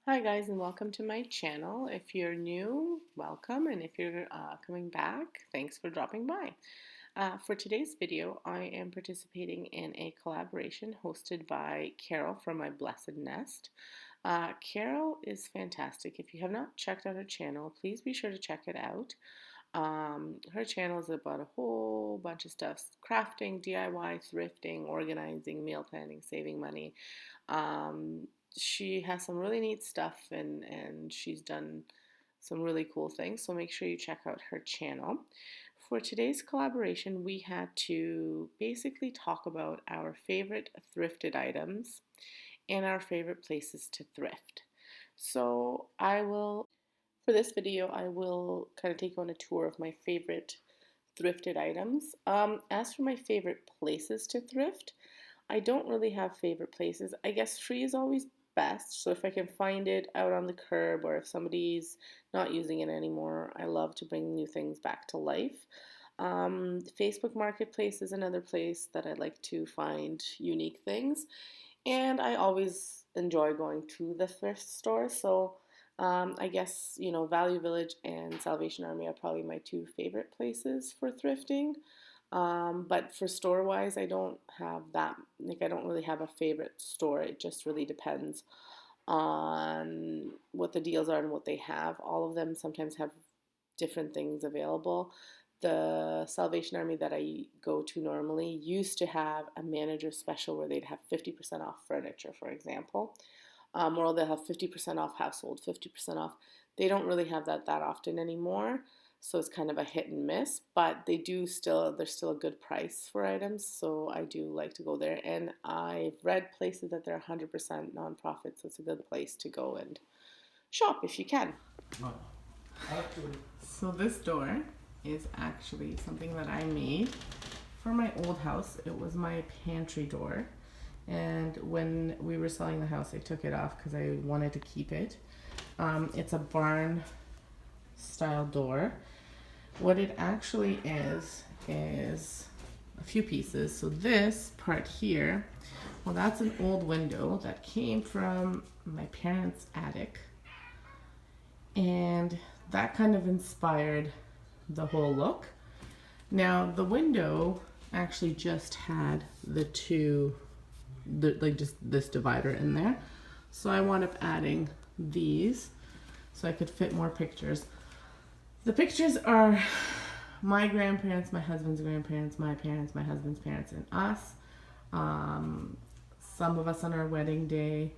Hi guys, and welcome to my channel. If you're new, welcome, and if you're coming back, thanks for dropping by. For today's video, I am participating in a collaboration hosted by Carol from My Blessed Nest. Carol is fantastic. If you have not checked out her channel, please be sure to check it out. Her channel is about a whole bunch of stuff: crafting, DIY, thrifting, organizing, meal planning, saving money. Um, she has some really neat stuff, and she's done some really cool things. So make sure you check out her channel. For today's collaboration, we had to basically talk about our favorite thrifted items and our favorite places to thrift. So for this video, I will kind of take you on a tour of my favorite thrifted items. As for my favorite places to thrift, I don't really have favorite places. I guess free is always best. So if I can find it out on the curb or if somebody's not using it anymore, I love to bring new things back to life. Facebook Marketplace is another place that I like to find unique things. And I always enjoy going to the thrift store. So I guess, Value Village and Salvation Army are probably my two favorite places for thrifting. But for store wise, I don't have that. Like, I don't really have a favorite store. It just really depends on what the deals are and what they have. All of them sometimes have different things available. The Salvation Army that I go to normally used to have a manager special where they'd have 50% off furniture, for example, or they'll have 50% off household, 50% off. They don't really have that often anymore. So it's kind of a hit and miss, but there's still a good price for items. So I do like to go there. And I've read places that they're 100% nonprofit. So it's a good place to go and shop if you can. So this door is actually something that I made for my old house. It was my pantry door. And when we were selling the house, I took it off because I wanted to keep it. It's a barn style door. What it actually is a few pieces. So this part here, well, that's an old window that came from my parents' attic. And that kind of inspired the whole look. Now, the window actually just had just this divider in there. So I wound up adding these so I could fit more pictures. The pictures are my grandparents, my husband's grandparents, my parents, my husband's parents, and us. Some of us on our wedding day,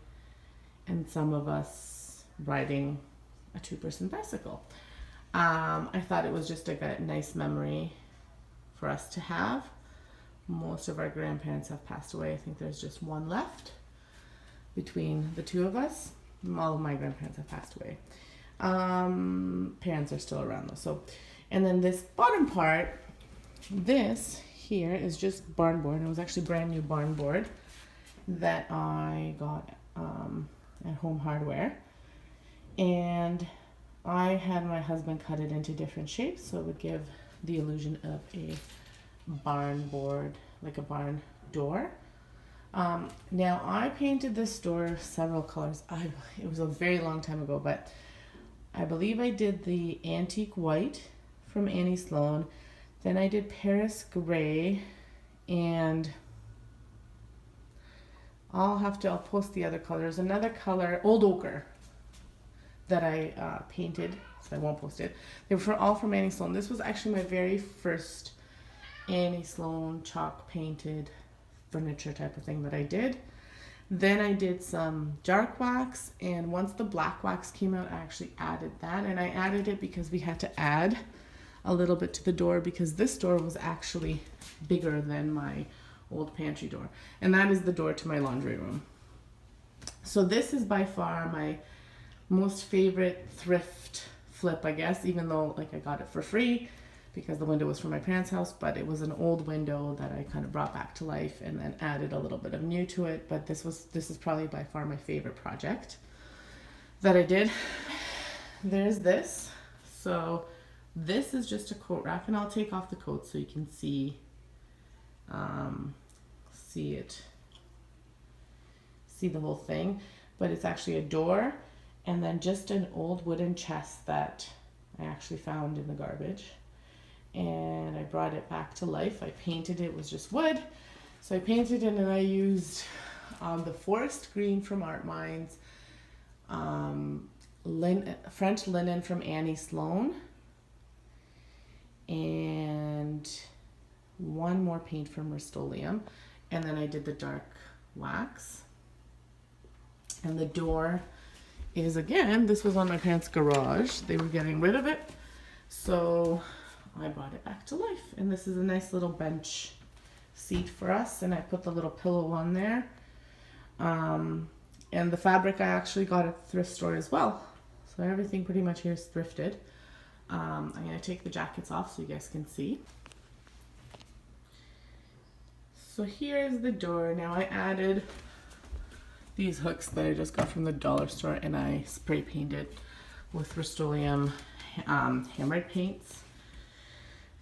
and some of us riding a two-person bicycle. I thought it was just a nice memory for us to have. Most of our grandparents have passed away. I think there's just one left between the two of us. All of my grandparents have passed away. Parents are still around though. So, and then this bottom part, this here is just barn board. It was actually brand new barn board that I got at Home Hardware, and I had my husband cut it into different shapes so it would give the illusion of a barn board, like a barn door. Now I painted this door several colors. It was a very long time ago, but I believe I did the antique white from Annie Sloan. Then I did Paris gray, and I'll post the other colors. Another color, old ochre, that I painted, so I won't post it. They were all from Annie Sloan. This was actually my very first Annie Sloan chalk painted furniture type of thing that I did. Then I did some dark wax, and once the black wax came out, I actually added that. And I added it because we had to add a little bit to the door because this door was actually bigger than my old pantry door. And that is the door to my laundry room. So this is by far my most favorite thrift flip, I guess, even though I got it for free because the window was from my parents' house, but it was an old window that I kind of brought back to life and then added a little bit of new to it. But this is probably by far my favorite project that I did. There's this. So this is just a coat rack, and I'll take off the coat so you can see the whole thing. But it's actually a door, And then just an old wooden chest that I actually found in the garbage. And I brought it back to life. I painted it, it was just wood. So I painted it and I used the forest green from Art Minds, French linen from Annie Sloan, and one more paint from Rust-Oleum. And then I did the dark wax. And the door is, again, this was on my parents' garage. They were getting rid of it. So I brought it back to life. And this is a nice little bench seat for us. And I put the little pillow on there. And the fabric I actually got at the thrift store as well. So everything pretty much here is thrifted. I'm going to take the jackets off so you guys can see. So here's the door. Now I added these hooks that I just got from the dollar store and I spray painted with Rust-Oleum hammered paints.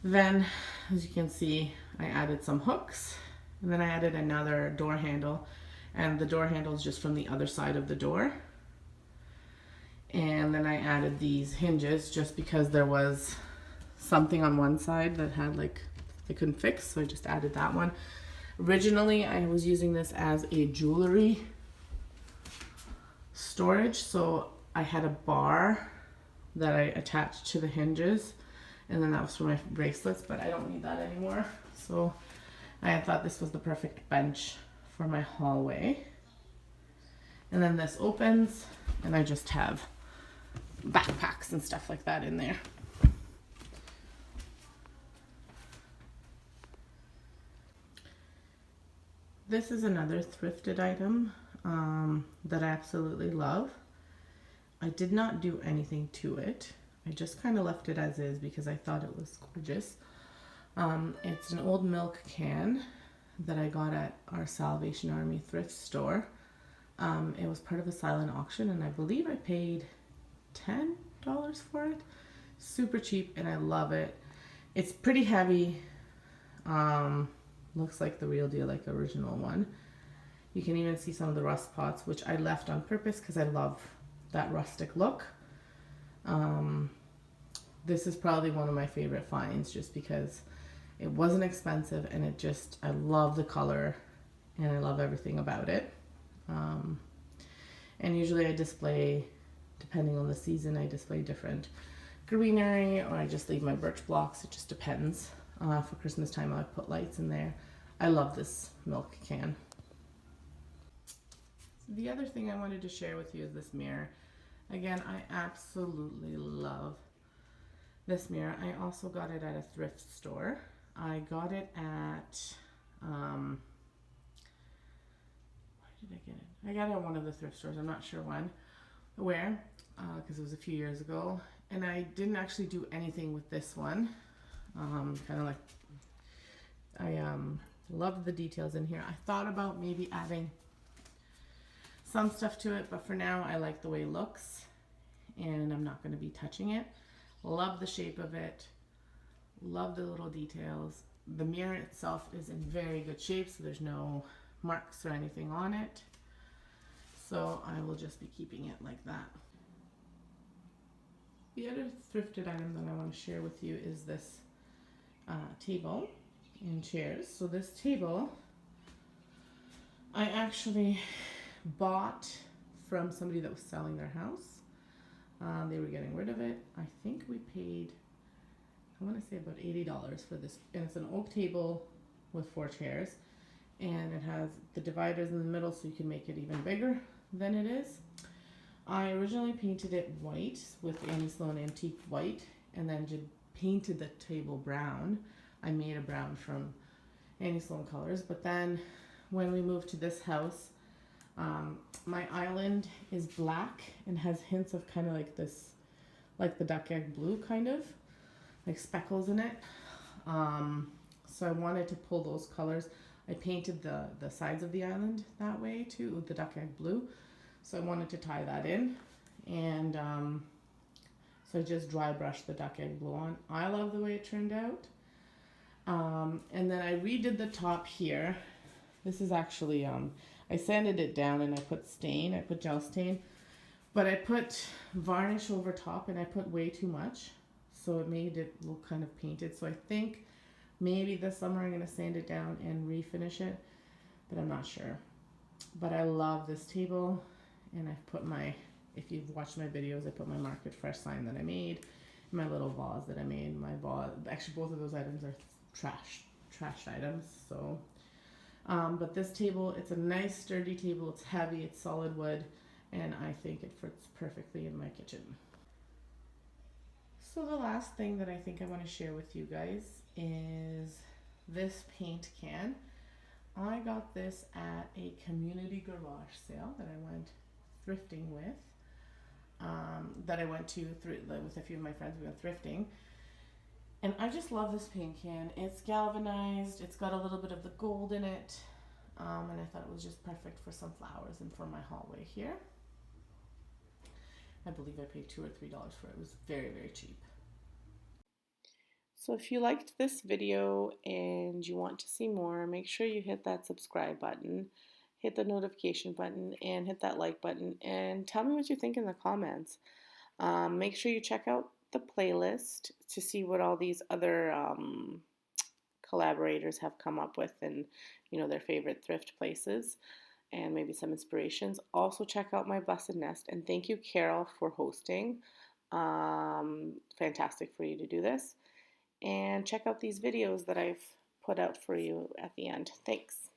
Then, as you can see, I added some hooks and then I added another door handle, and the door handle is just from the other side of the door. And then I added these hinges just because there was something on one side that had like, they couldn't fix, so I just added that one. Originally, I was using this as a jewelry storage, so I had a bar that I attached to the hinges, and then that was for my bracelets, but I don't need that anymore. So I thought this was the perfect bench for my hallway. And then this opens, and I just have backpacks and stuff like that in there. This is another thrifted item that I absolutely love. I did not do anything to it. I just kind of left it as is because I thought it was gorgeous. It's an old milk can that I got at our Salvation Army thrift store. It was part of a silent auction, and I believe I paid $10 for it. Super cheap, and I love it. It's pretty heavy. Looks like the real deal, like the original one. You can even see some of the rust spots, which I left on purpose because I love that rustic look. This is probably one of my favorite finds just because it wasn't expensive, and it just, I love the color and I love everything about it. And usually I display, depending on the season, I display different greenery, or I just leave my birch blocks. It just depends. For Christmas time, I put lights in there. I love this milk can. The other thing I wanted to share with you is this mirror. Again, I absolutely love this mirror. I also got it at a thrift store. I got it at, where did I get it? I got it at one of the thrift stores. I'm not sure where, because it was a few years ago. And I didn't actually do anything with this one. Kind of like, I love the details in here. I thought about maybe adding some stuff to it, but for now I like the way it looks, and I'm not going to be touching it. Love the shape of it. Love the little details. The mirror itself is in very good shape, so there's no marks or anything on it. So I will just be keeping it like that. The other thrifted item that I want to share with you is this table and chairs. So this table I actually bought from somebody that was selling their house. They were getting rid of it. I think we paid, I want to say about $80 for this. And it's an oak table with 4 chairs. And it has the dividers in the middle so you can make it even bigger than it is. I originally painted it white with Annie Sloan Antique White, and then just painted the table brown. I made a brown from Annie Sloan colors, but then when we moved to this house, my island is black and has hints of kind of like this, like the duck egg blue kind of, like speckles in it. So I wanted to pull those colors. I painted the sides of the island that way too, with the duck egg blue. So I wanted to tie that in, and so I just dry brushed the duck egg blue on. I love the way it turned out. And then I redid the top here. This is actually, I sanded it down and I put stain, I put gel stain, But I put varnish over top and I put way too much. So it made it look kind of painted. So I think maybe this summer I'm going to sand it down and refinish it. But I'm not sure. But I love this table. And I've put my, if you've watched my videos, I put my Market Fresh sign that I made. My little vase that I made. My vase, actually both of those items are trash items. So, but this table, it's a nice sturdy table. It's heavy, it's solid wood. And I think it fits perfectly in my kitchen. So the last thing that I think I want to share with you guys is this paint can. I got this at a community garage sale that I went thrifting with. That I went to with a few of my friends. We went thrifting. And I just love this paint can. It's galvanized. It's got a little bit of the gold in it. And I thought it was just perfect for some flowers and for my hallway here. I believe I paid $2 or $3 for it. It was very, very cheap. So if you liked this video and you want to see more, make sure you hit that subscribe button, hit the notification button, and hit that like button, and tell me what you think in the comments. Make sure you check out the playlist to see what all these other collaborators have come up with and, you know, their favorite thrift places and maybe some inspirations. Also check out my Blessed Nest, and thank you, Carol, for hosting. Fantastic for you to do this. And check out these videos that I've put out for you at the end. Thanks.